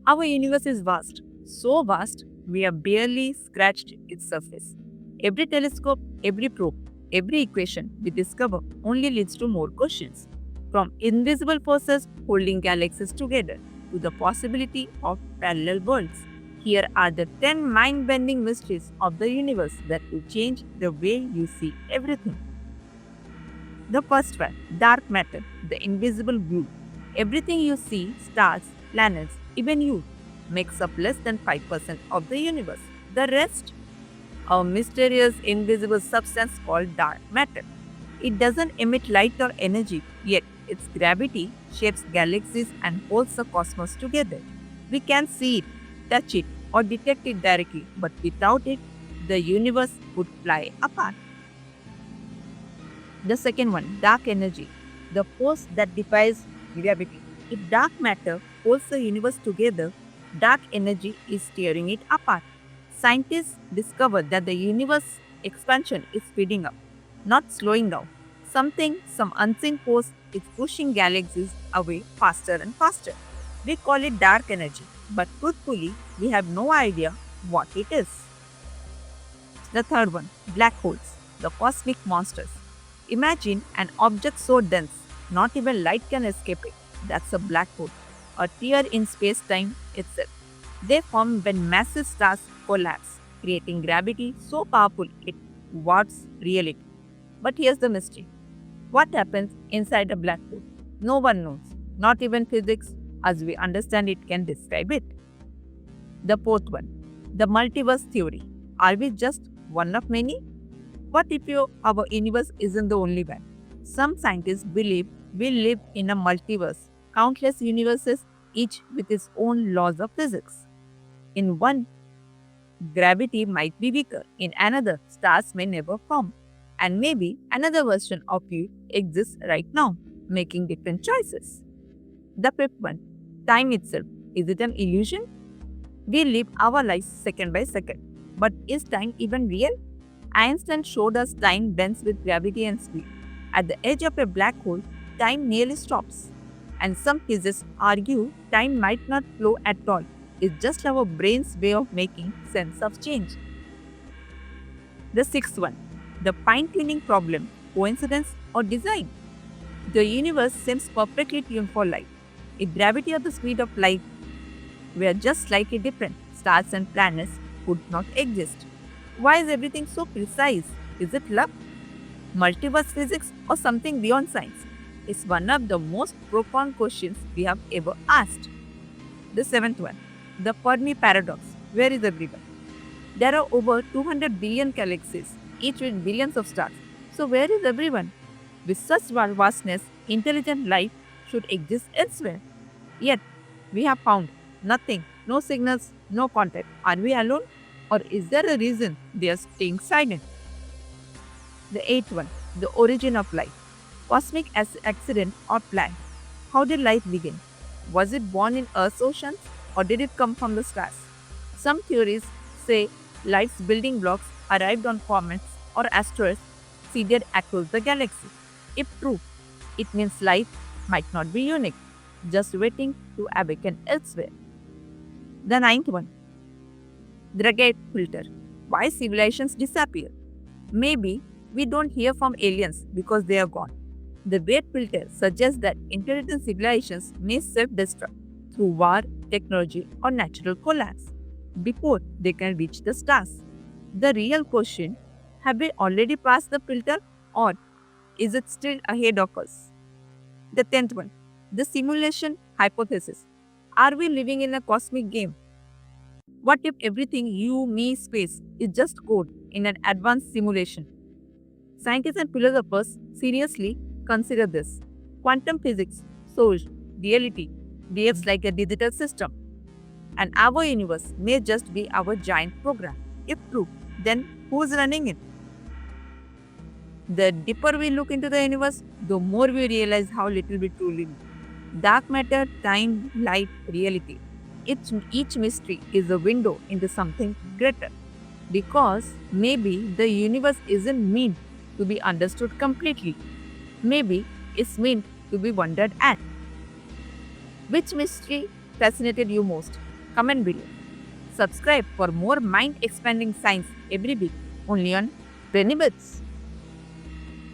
Our universe is vast, so vast we have barely scratched its surface. Every telescope, every probe, every equation we discover only leads to more questions. From invisible forces holding galaxies together to the possibility of parallel worlds. Here are the 10 mind bending mysteries of the universe that will change the way you see everything. The first one, dark matter, the invisible glue. Everything you see, stars, planets, even you, makes up less than 5% of the universe. The rest, a mysterious invisible substance called dark matter. It doesn't emit light or energy, yet its gravity shapes galaxies and holds the cosmos together. We can see it, touch it, or detect it directly, but without it, the universe would fly apart. The second one, dark energy, the force that defies gravity. If dark matter holds the universe together, dark energy is tearing it apart. Scientists discovered that the universe expansion is speeding up, not slowing down. Some unseen force is pushing galaxies away faster and faster. We call it dark energy, but truthfully, we have no idea what it is. The third one, black holes, the cosmic monsters. Imagine an object so dense, not even light can escape it. That's a black hole, a tear in space time itself. They form when massive stars collapse, creating gravity so powerful it warps reality. But here's the mystery, what happens inside a black hole? No one knows, not even physics, as we understand it, can describe it. The fourth one, the multiverse theory. Are we just one of many? What if our universe isn't the only one? Some scientists believe we live in a multiverse, countless universes, each with its own laws of physics. In one, gravity might be weaker, in another, stars may never form, and maybe another version of you exists right now, making different choices. The fifth one, time itself. Is it an illusion? We live our lives second by second. But is time even real? Einstein showed us time bends with gravity and speed. At the edge of a black hole, time nearly stops. And some physicists argue time might not flow at all. It's just our brain's way of making sense of change. The sixth one, the fine tuning problem, coincidence or design. The universe seems perfectly tuned for life. If gravity or the speed of light were just slightly different, stars and planets would not exist. Why is everything so precise? Is it luck, multiverse physics, or something beyond science? It's one of the most profound questions we have ever asked. The seventh one, the Fermi paradox. Where is everyone? There are over 200 billion galaxies, each with billions of stars. So, where is everyone? With such vastness, intelligent life should exist elsewhere. Yet, we have found nothing, no signals, no contact. Are we alone? Or is there a reason they are staying silent? The eighth one, the origin of life. Cosmic accident or plan. How did life begin? Was it born in Earth's oceans or did it come from the stars? Some theories say life's building blocks arrived on comets or asteroids seeded across the galaxy. If true, it means life might not be unique, just waiting to awaken elsewhere. The ninth one, the Dragate filter. Why civilizations disappear? Maybe we don't hear from aliens because they are gone. The great filter suggests that intelligent civilizations may self-destruct through war, technology, or natural collapse before they can reach the stars. The real question, have we already passed the filter or is it still ahead of us? The tenth one, the simulation hypothesis. Are we living in a cosmic game? What if everything you, me, space is just code in an advanced simulation? Scientists and philosophers seriously consider this. Quantum physics shows reality behaves like a digital system, and our universe may just be our giant program. If true, then who's running it? The deeper we look into the universe, the more we realize how little we truly know. Dark matter, time, light, reality. Each mystery is a window into something greater. Because maybe the universe isn't meant to be understood completely. Maybe it's meant to be wondered at. Which mystery fascinated you most? Comment below. Subscribe for more mind expanding science every week only on Brainy Bits.